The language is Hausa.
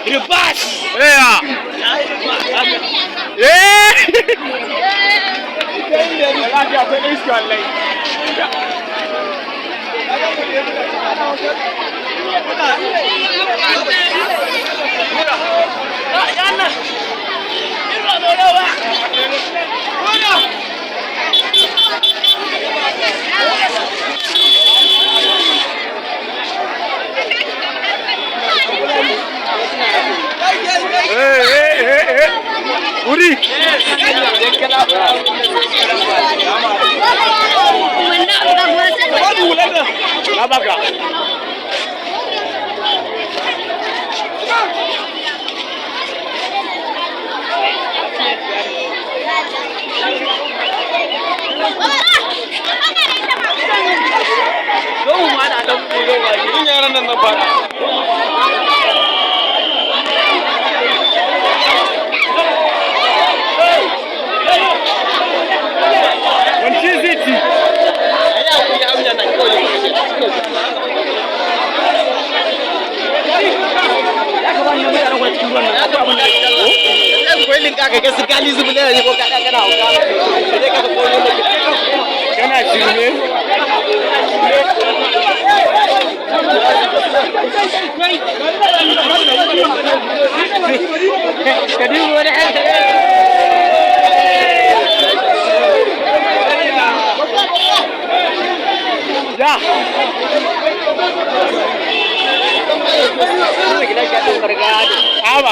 Ribas! Eh! Lafiya akwai iska wallahi. Wuri! Na baka. Zo mu ma da dan koyo ba, kin yaran nan na fara. Wanci ziti. Ya ku ya amja nan kawai. Ya ka bani mai ran cikin ruwan nan. Ya ka abun da ya Allah. Sai koyi linka ka ga su gali zubule ne ko ka kana hauka. Sai ka koyi ne. Kana shirme? Kadi wani Ya. Aba.